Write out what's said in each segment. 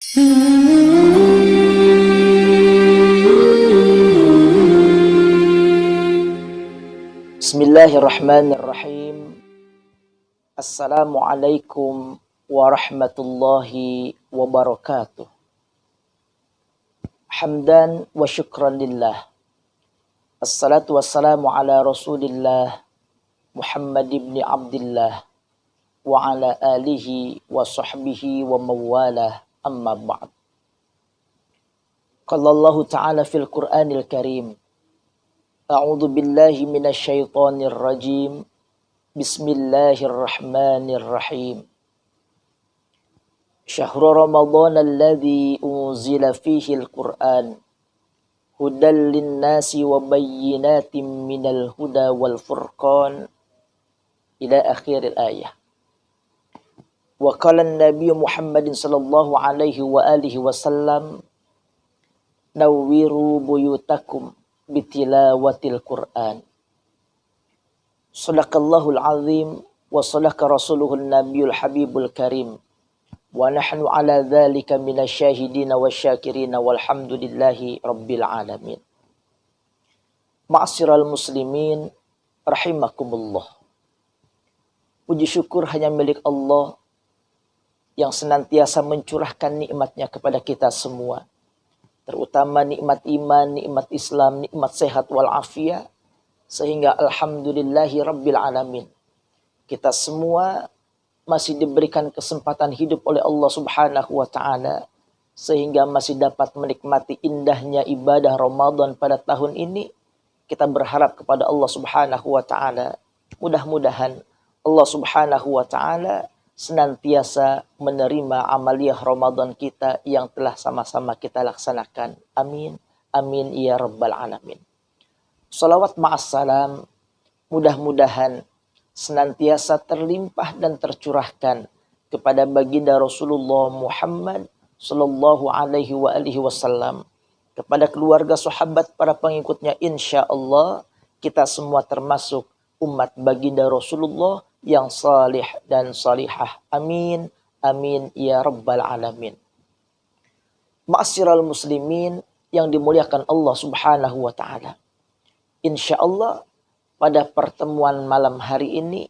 Bismillahirrahmanirrahim. Assalamualaikum warahmatullahi wabarakatuh. Hamdan wa syukran lillah. Assalatu wassalamu ala Rasulillah Muhammad ibn Abdillah wa ala alihi wa sahbihi wa mawalah, amma ba'd. Qala Allah ta'ala fil Qur'anil Karim, A'udzu billahi minasy syaithanir rajim. Bismillahirrahmanirrahim. Syahrul Ramadan alladzi unzila fihi al-Qur'an hudan lin-nasi wa bayyinatin minal huda wal furqan ila akhiril ayah. Wa qala an-nabiy Muhammadin sallallahu alaihi wa alihi wasallam, nawwiru buyutakum bitilawatil Qur'an. Sadaqallahul azim wa sadaqa rasuluhun nabiyul habibul karim. Wa nahnu ala dzalika minasyahidina wasyakirina walhamdulillahi rabbil alamin. Ma'asyiral muslimin rahimakumullah. Puji syukur hanya milik Allah yang senantiasa mencurahkan nikmatnya kepada kita semua. Terutama nikmat iman, nikmat Islam, nikmat sehat walafiat, sehingga alhamdulillahi rabbil alamin. Kita semua masih diberikan kesempatan hidup oleh Allah subhanahu wa ta'ala, sehingga masih dapat menikmati indahnya ibadah Ramadan pada tahun ini. Kita berharap kepada Allah subhanahu wa ta'ala, mudah-mudahan Allah subhanahu wa ta'ala senantiasa menerima amaliyah Ramadan kita yang telah sama-sama kita laksanakan. Amin. Amin ya rabbal alamin. Salawat ma'assalam mudah-mudahan senantiasa terlimpah dan tercurahkan kepada baginda Rasulullah Muhammad sallallahu alaihi wa alihi wasallam, kepada keluarga, sahabat, para pengikutnya. Insya Allah kita semua termasuk umat baginda Rasulullah yang salih dan salihah. Amin. Amin ya rabbal alamin. Ma'asyiral muslimin yang dimuliakan Allah subhanahu wa ta'ala. Insya Allah pada pertemuan malam hari ini,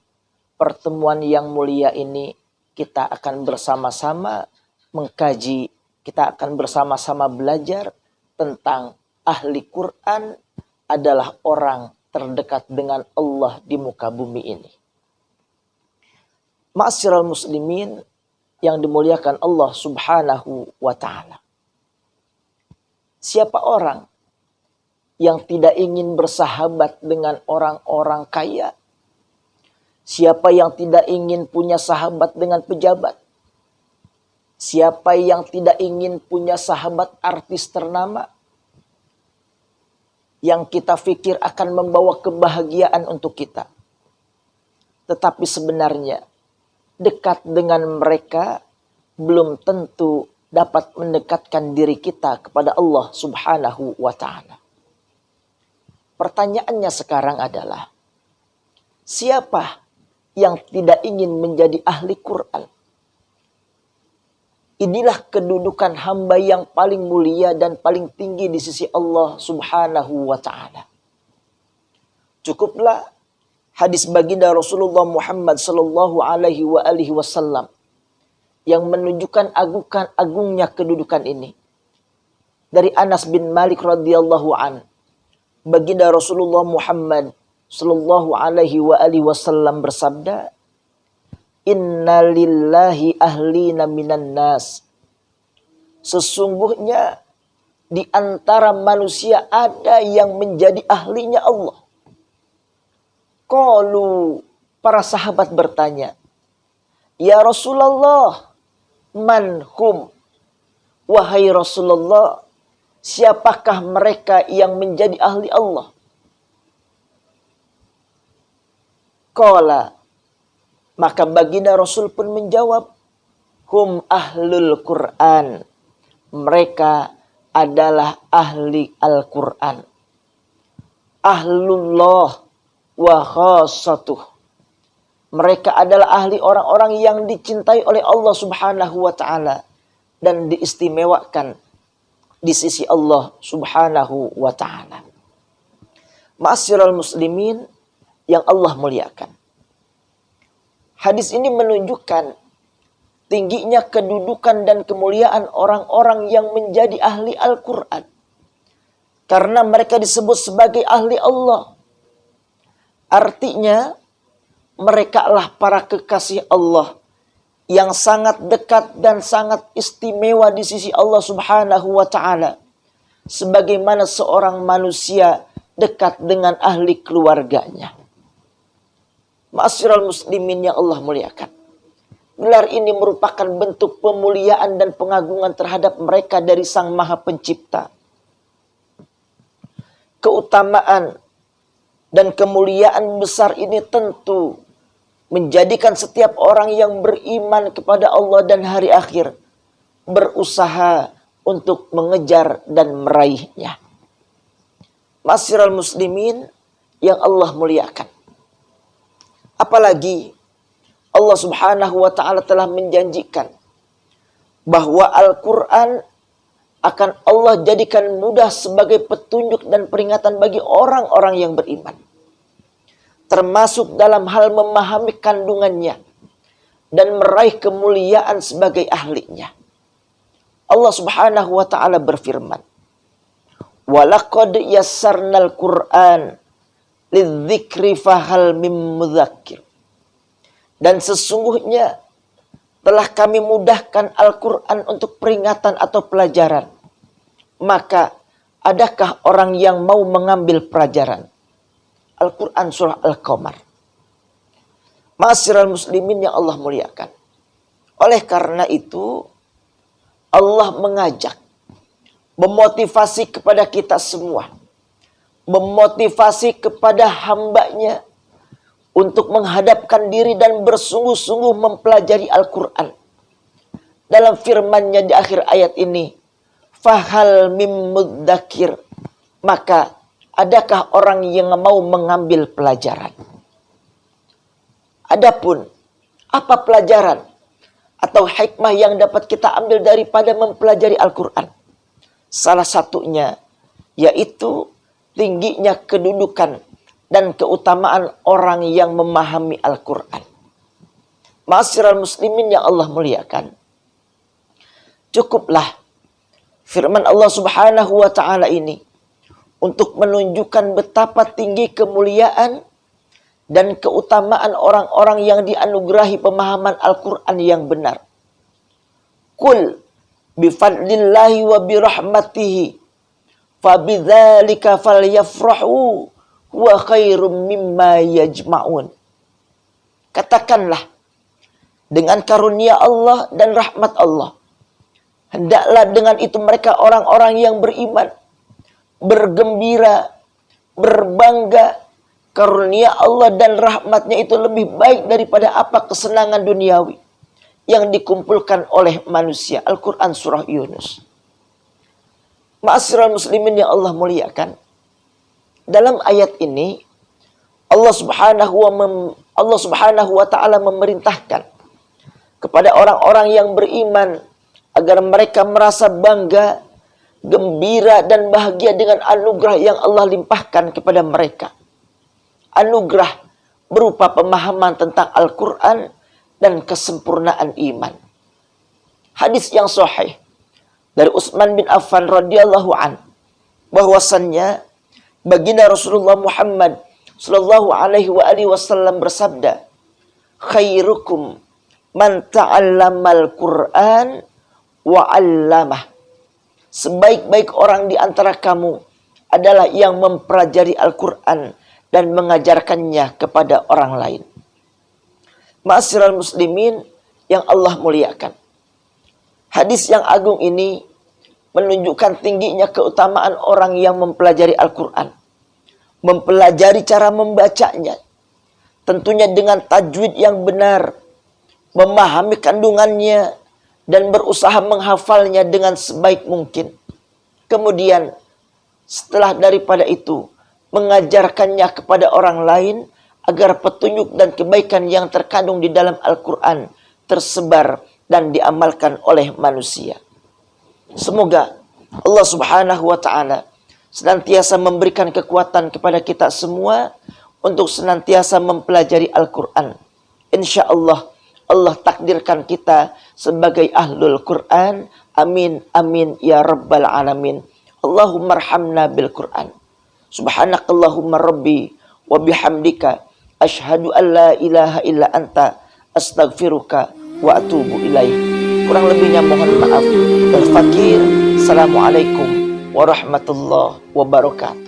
pertemuan yang mulia ini, kita akan bersama-sama mengkaji, kita akan bersama-sama belajar tentang ahli Quran adalah orang terdekat dengan Allah di muka bumi ini. Ma'asyiral muslimin yang dimuliakan Allah subhanahu wa ta'ala. Siapa orang yang tidak ingin bersahabat dengan orang-orang kaya? Siapa yang tidak ingin punya sahabat dengan pejabat? Siapa yang tidak ingin punya sahabat artis ternama yang kita pikir akan membawa kebahagiaan untuk kita? Tetapi sebenarnya dekat dengan mereka belum tentu dapat mendekatkan diri kita kepada Allah subhanahu wa ta'ala. Pertanyaannya sekarang adalah, siapa yang tidak ingin menjadi ahli Quran? Inilah kedudukan hamba yang paling mulia dan paling tinggi di sisi Allah subhanahu wa ta'ala. Cukuplah hadis baginda Rasulullah Muhammad sallallahu alaihi wa alihi wasallam yang menunjukkan agungnya kedudukan ini. Dari Anas bin Malik radhiyallahu an, baginda Rasulullah Muhammad sallallahu alaihi wa alihi wasallam bersabda, "Inna lillahi ahlina minan nas." Sesungguhnya di antara manusia ada yang menjadi ahlinya Allah. Qalu, para sahabat bertanya, "Ya Rasulullah, man hum?" Wahai Rasulullah, siapakah mereka yang menjadi ahli Allah? Qala, maka baginda Rasul pun menjawab, hum ahlul Quran. Mereka adalah ahli Al-Quran. Ahlullah wa khassatuh. Mereka adalah ahli orang-orang yang dicintai oleh Allah subhanahu wa ta'ala. dan diistimewakan di sisi Allah Subhanahu wa ta'ala. Ma'asyiral muslimin yang Allah muliakan. Hadis ini menunjukkan tingginya kedudukan dan kemuliaan orang-orang yang menjadi ahli Al-Quran. Karena mereka disebut sebagai ahli Allah. Artinya, mereka lah para kekasih Allah yang sangat dekat dan sangat istimewa di sisi Allah Subhanahu wa ta'ala. Sebagaimana seorang manusia dekat dengan ahli keluarganya. Ma'asyiral muslimin yang Allah muliakan. Gelar ini merupakan bentuk pemuliaan dan pengagungan terhadap mereka dari Sang Maha Pencipta. Keutamaan dan kemuliaan besar ini tentu menjadikan setiap orang yang beriman kepada Allah dan hari akhir berusaha untuk mengejar dan meraihnya. Ma'asyiral muslimin yang Allah muliakan. Apalagi Allah Subhanahu wa ta'ala telah menjanjikan bahwa Al-Quran akan Allah jadikan mudah sebagai petunjuk dan peringatan bagi orang-orang yang beriman. Termasuk dalam hal memahami kandungannya dan meraih kemuliaan sebagai ahlinya. Allah Subhanahu wa ta'ala berfirman, "Walaqad yassarnal Qur'an lidzikri fahal mim mudzakir." Dan sesungguhnya telah kami mudahkan Al-Quran untuk peringatan atau pelajaran. Maka adakah orang yang mau mengambil pelajaran? Al-Quran surah Al-Qamar. Ma'asyiral muslimin yang Allah muliakan. Oleh karena itu, Allah mengajak, memotivasi kepada kita semua, memotivasi kepada hambanya untuk menghadapkan diri dan bersungguh-sungguh mempelajari Al-Quran. Dalam firman-Nya di akhir ayat ini, "Fahal mim mudzakir." Maka adakah orang yang mau mengambil pelajaran? Adapun apa pelajaran atau hikmah yang dapat kita ambil daripada mempelajari Al-Quran? Salah satunya yaitu tingginya kedudukan dan keutamaan orang yang memahami Al-Quran. Ma'asyiral muslimin yang Allah muliakan. Cukuplah firman Allah Subhanahu wa ta'ala ini untuk menunjukkan betapa tinggi kemuliaan dan keutamaan orang-orang yang dianugerahi pemahaman Al-Quran yang benar. Qul bifadlillahi wa birahmatihi fabidzalika falyafrahu wa khairum mimma yajma'un. Katakanlah, dengan karunia Allah dan rahmat Allah, hendaklah dengan itu mereka orang-orang yang beriman bergembira, berbangga. Karunia Allah dan rahmatnya itu lebih baik daripada apa kesenangan duniawi yang dikumpulkan oleh manusia. Al-Quran surah Yunus. Ma'asyiral muslimin yang Allah muliakan. Dalam ayat ini Allah Subhanahu wa ta'ala memerintahkan kepada orang-orang yang beriman agar mereka merasa bangga, gembira dan bahagia dengan anugerah yang Allah limpahkan kepada mereka. Anugerah berupa pemahaman tentang Al-Quran dan kesempurnaan iman. Hadis yang sahih dari Utsman bin Affan radhiyallahu an, bahwasannya baginda Rasulullah Muhammad sallallahu alaihi wasallam bersabda, "Khairukum man ta'allamal Qur'an wa 'allamah." Sebaik-baik orang di antara kamu adalah yang mempelajari Al-Quran dan mengajarkannya kepada orang lain. Ma'asyiral muslimin yang Allah muliakan. Hadis yang agung ini menunjukkan tingginya keutamaan orang yang mempelajari Al-Quran. Mempelajari cara membacanya. Tentunya dengan tajwid yang benar. Memahami kandungannya dan berusaha menghafalnya dengan sebaik mungkin. Kemudian setelah daripada itu mengajarkannya kepada orang lain agar petunjuk dan kebaikan yang terkandung di dalam Al-Quran tersebar dan diamalkan oleh manusia. Semoga Allah Subhanahu wa taala senantiasa memberikan kekuatan kepada kita semua untuk senantiasa mempelajari Al-Quran. Insya Allah, Allah takdirkan kita sebagai ahlul Quran. Amin, amin, ya rabbal alamin. Allahumma arhamna bil Quran. Subhanakallahumma rabbi wa bihamdika asyhadu an la ilaha illa anta astaghfiruka wa atubu ilaih. Kurang lebihnya mohon maaf. Al-Fakir. Assalamualaikum warahmatullahi wabarakatuh.